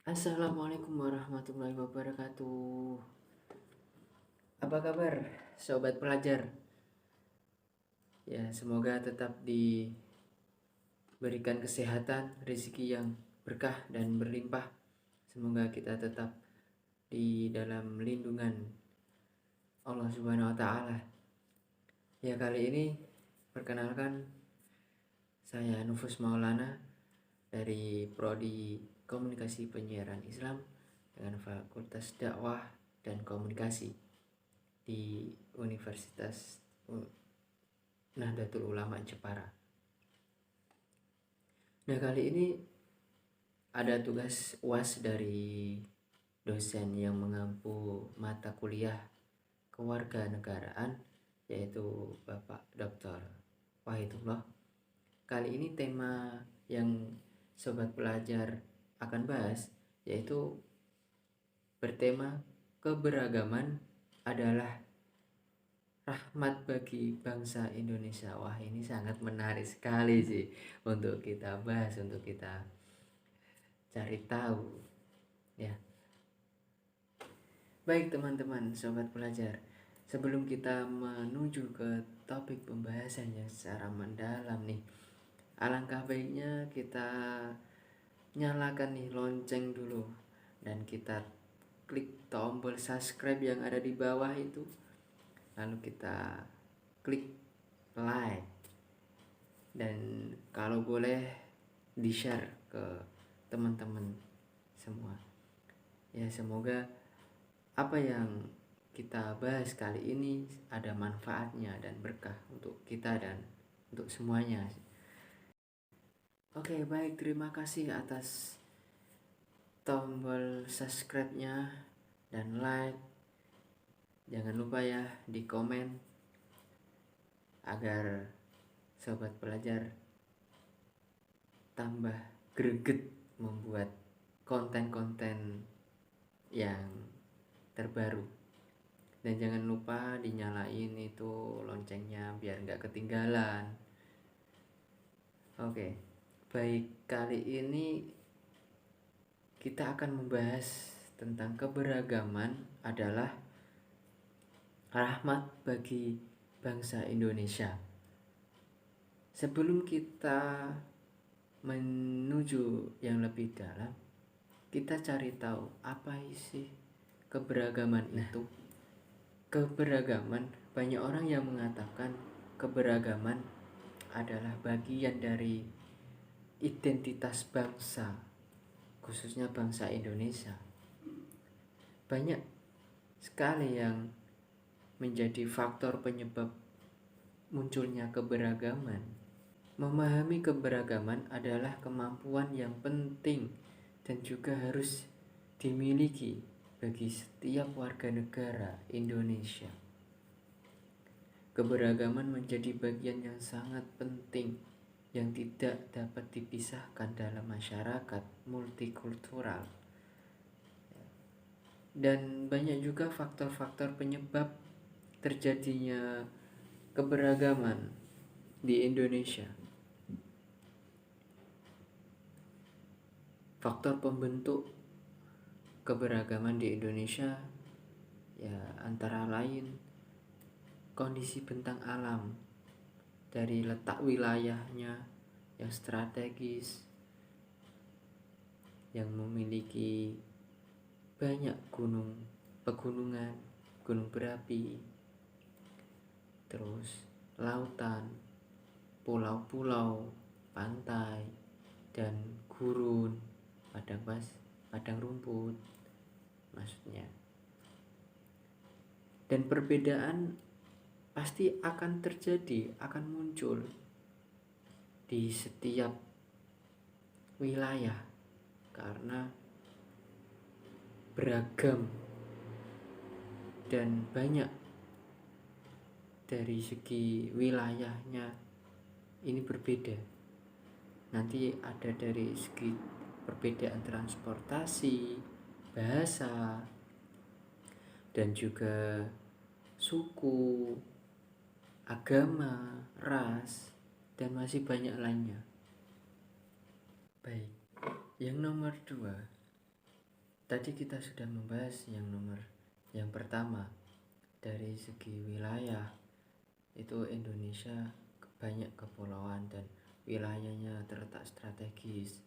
Assalamualaikum warahmatullahi wabarakatuh. Apa kabar, sobat pelajar? Ya, semoga tetap diberikan kesehatan, rezeki yang berkah dan berlimpah. Semoga kita tetap di dalam lindungan Allah Subhanahu wa taala. Ya, kali ini perkenalkan saya Nufus Maulana dari Prodi Komunikasi Penyiaran Islam dengan Fakultas Dakwah dan Komunikasi di Universitas Nahdlatul Ulama Jepara. Nah, kali ini ada tugas UAS dari dosen yang mengampu mata kuliah kewarganegaraan, yaitu Bapak Dr. Wahidullah. Kali ini tema yang sobat pelajar akan bahas yaitu bertema keberagaman adalah rahmat bagi bangsa Indonesia. Wah, ini sangat menarik sekali sih untuk kita bahas, untuk kita cari tahu ya. Baik teman-teman, sobat pelajar, sebelum kita menuju ke topik pembahasan yang secara mendalam nih, alangkah baiknya kita nyalakan nih lonceng dulu dan kita klik tombol subscribe yang ada di bawah itu, lalu kita klik like, dan kalau boleh di share ke teman-teman semua ya. Semoga apa yang kita bahas kali ini ada manfaatnya dan berkah untuk kita dan untuk semuanya. Oke, baik, terima kasih atas tombol subscribe-nya dan like. Jangan lupa ya di komen agar sobat pelajar tambah greget membuat konten-konten yang terbaru. Dan jangan lupa dinyalain itu loncengnya biar nggak ketinggalan. Oke, baik, kali ini kita akan membahas tentang keberagaman adalah rahmat bagi bangsa Indonesia. Sebelum kita menuju yang lebih dalam, kita cari tahu apa isi keberagaman itu. Keberagaman, banyak orang yang mengatakan keberagaman adalah bagian dari identitas bangsa, khususnya bangsa Indonesia. Banyak sekali yang menjadi faktor penyebab munculnya keberagaman. Memahami keberagaman adalah kemampuan yang penting dan juga harus dimiliki bagi setiap warga negara Indonesia. Keberagaman menjadi bagian yang sangat penting yang tidak dapat dipisahkan dalam masyarakat multikultural. Dan banyak juga faktor-faktor penyebab terjadinya keberagaman di Indonesia. Faktor pembentuk keberagaman di Indonesia ya antara lain kondisi bentang alam, dari letak wilayahnya yang strategis, yang memiliki banyak pegunungan, gunung berapi, terus lautan, pulau-pulau, pantai, dan gurun, padang rumput maksudnya. Dan perbedaan pasti akan terjadi, akan muncul di setiap wilayah karena beragam dan banyak dari segi wilayahnya ini berbeda. Nanti ada dari segi perbedaan transportasi, bahasa, dan juga suku, agama, ras, dan masih banyak lainnya. Baik, yang nomor 2, Tadi kita sudah membahas yang pertama, dari segi wilayah itu Indonesia banyak kepulauan dan wilayahnya terletak strategis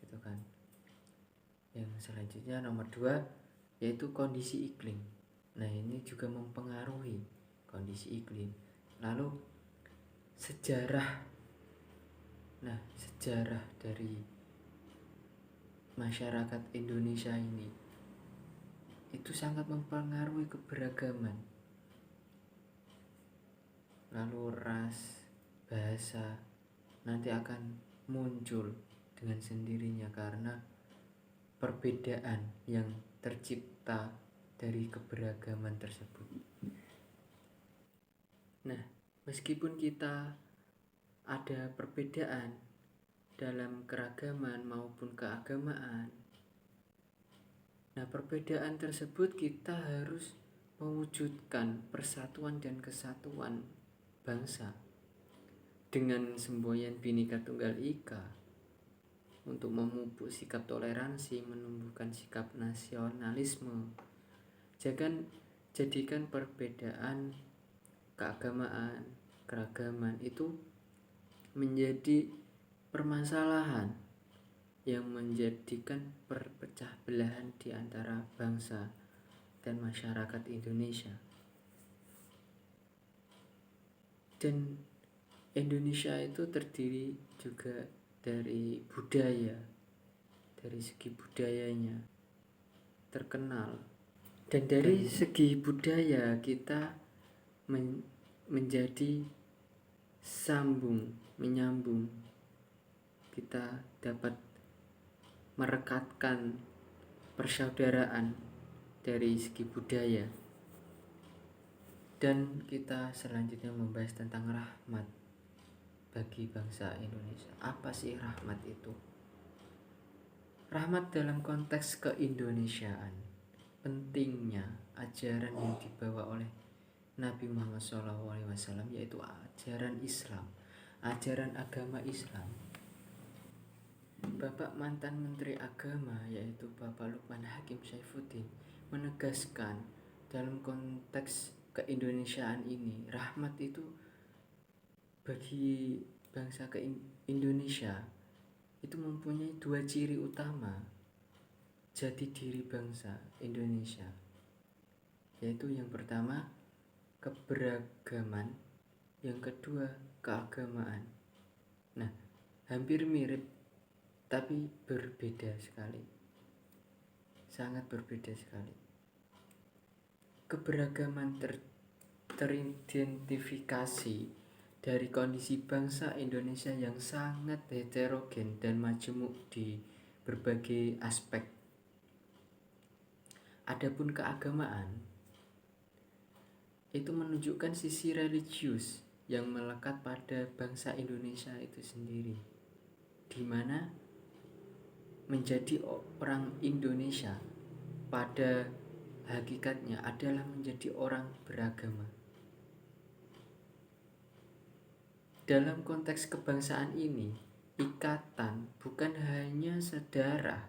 gitu kan. Yang selanjutnya nomor 2 yaitu kondisi iklim. Nah, ini juga mempengaruhi kondisi iklim. Lalu sejarah. Nah, sejarah dari masyarakat Indonesia ini itu sangat mempengaruhi keberagaman. Lalu ras, bahasa nanti akan muncul dengan sendirinya karena perbedaan yang tercipta dari keberagaman tersebut. Nah, meskipun kita ada perbedaan dalam keragaman maupun keagamaan, nah perbedaan tersebut kita harus mewujudkan persatuan dan kesatuan bangsa dengan semboyan Bhinneka Tunggal Ika untuk memupuk sikap toleransi, menumbuhkan sikap nasionalisme. Jadikan perbedaan keagamaan, keragaman itu menjadi permasalahan yang menjadikan perpecah belahan di antara bangsa dan masyarakat Indonesia. Dan Indonesia itu terdiri juga dari budaya, dari segi budayanya terkenal. Dan dari segi budaya kita menjadi menyambung. Kita dapat merekatkan persaudaraan dari segi budaya. Dan kita selanjutnya membahas tentang rahmat bagi bangsa Indonesia. Apa sih rahmat itu? Rahmat dalam konteks keindonesiaan, pentingnya ajaran yang dibawa oleh Nabi Muhammad SAW, yaitu ajaran Islam, ajaran agama Islam. Bapak mantan Menteri Agama yaitu Bapak Lukman Hakim Saifuddin menegaskan dalam konteks keindonesiaan ini, rahmat itu bagi bangsa Indonesia itu mempunyai 2 ciri utama jati diri bangsa Indonesia, yaitu yang pertama keberagaman, yang kedua keagamaan. Nah, hampir mirip tapi berbeda sekali, sangat berbeda sekali. Keberagaman teridentifikasi dari kondisi bangsa Indonesia yang sangat heterogen dan majemuk di berbagai aspek. Adapun keagamaan itu menunjukkan sisi religius yang melekat pada bangsa Indonesia itu sendiri, di mana menjadi orang Indonesia pada hakikatnya adalah menjadi orang beragama. Dalam konteks kebangsaan ini, ikatan bukan hanya sedarah,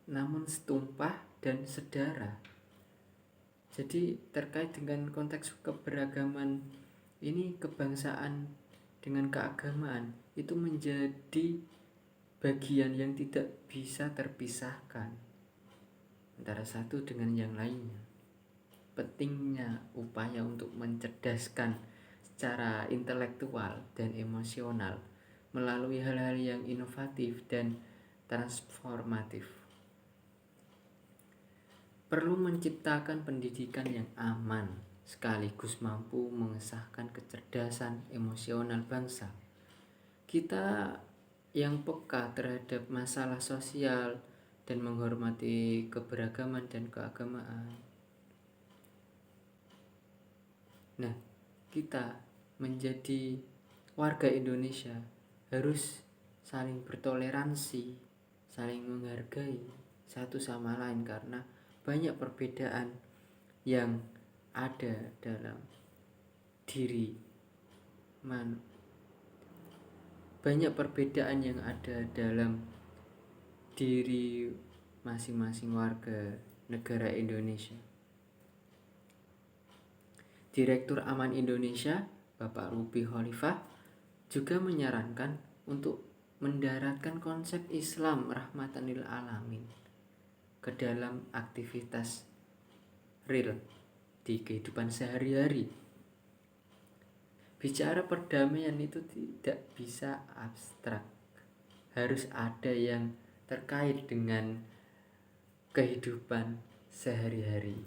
namun setumpah dan sedarah. Jadi terkait dengan konteks keberagaman ini, kebangsaan dengan keagamaan itu menjadi bagian yang tidak bisa terpisahkan antara satu dengan yang lainnya. Pentingnya upaya untuk mencerdaskan secara intelektual dan emosional melalui hal-hal yang inovatif dan transformatif. Perlu menciptakan pendidikan yang aman sekaligus mampu mengesahkan kecerdasan emosional bangsa. Kita yang peka terhadap masalah sosial dan menghormati keberagaman dan keagamaan. Nah, kita menjadi warga Indonesia harus saling bertoleransi, saling menghargai satu sama lain, karena banyak perbedaan yang ada dalam diri banyak perbedaan yang ada dalam diri masing-masing warga negara Indonesia. Direktur Aman Indonesia, Bapak Ruby Khalifah, juga menyarankan untuk mendaratkan konsep Islam rahmatan lil alamin ke dalam aktivitas real di kehidupan sehari-hari. Bicara perdamaian itu tidak bisa abstrak, harus ada yang terkait dengan kehidupan sehari-hari.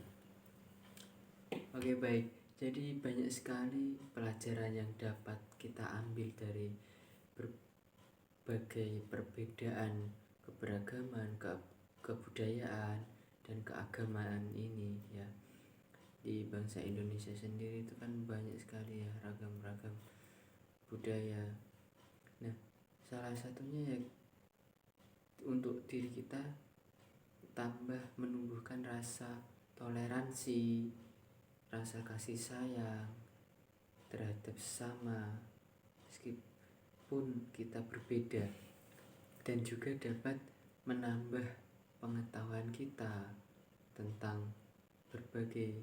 Oke, baik. Jadi banyak sekali pelajaran yang dapat kita ambil dari berbagai perbedaan keberagaman, kebudayaan dan keagamaan ini ya. Di bangsa Indonesia sendiri itu kan banyak sekali ya ragam-ragam budaya. Nah, salah satunya ya untuk diri kita tambah menumbuhkan rasa toleransi, rasa kasih sayang terhadap sesama meskipun kita berbeda, dan juga dapat menambah pengetahuan kita tentang berbagai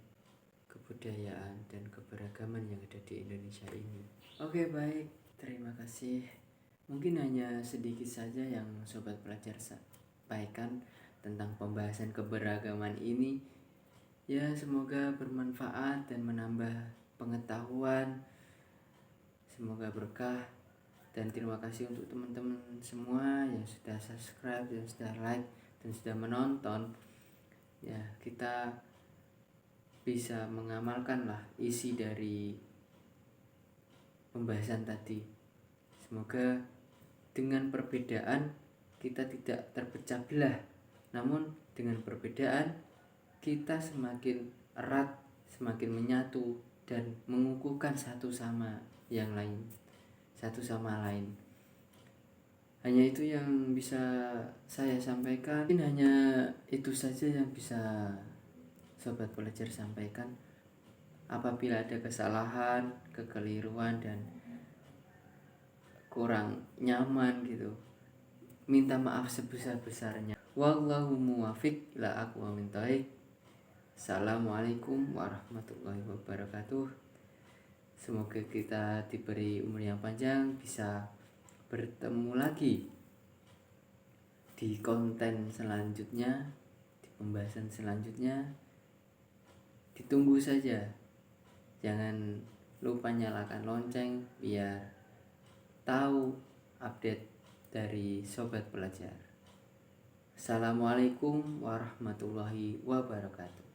kebudayaan dan keberagaman yang ada di Indonesia ini. Oke, baik, terima kasih. Mungkin hanya sedikit saja yang sobat pelajar sampaikan tentang pembahasan keberagaman ini. Ya, semoga bermanfaat dan menambah pengetahuan. Semoga berkah, dan terima kasih untuk teman-teman semua yang sudah subscribe, yang sudah like, dan sudah menonton. Ya, kita bisa mengamalkanlah isi dari pembahasan tadi. Semoga dengan perbedaan kita tidak terpecah belah, namun dengan perbedaan kita semakin erat, semakin menyatu dan mengukuhkan satu sama lain. Hanya itu yang bisa saya sampaikan. Mungkin hanya itu saja yang bisa sobat pelajar sampaikan. Apabila ada kesalahan, kekeliruan dan kurang nyaman gitu, minta maaf sebesar-besarnya. Wallahu muwaffiq ila aqwamit thoriq. Assalamualaikum warahmatullahi wabarakatuh. Semoga kita diberi umur yang panjang, bisa bertemu lagi di konten selanjutnya, di pembahasan selanjutnya. Ditunggu saja. Jangan lupa nyalakan lonceng biar tahu update dari sobat pelajar. Assalamualaikum warahmatullahi wabarakatuh.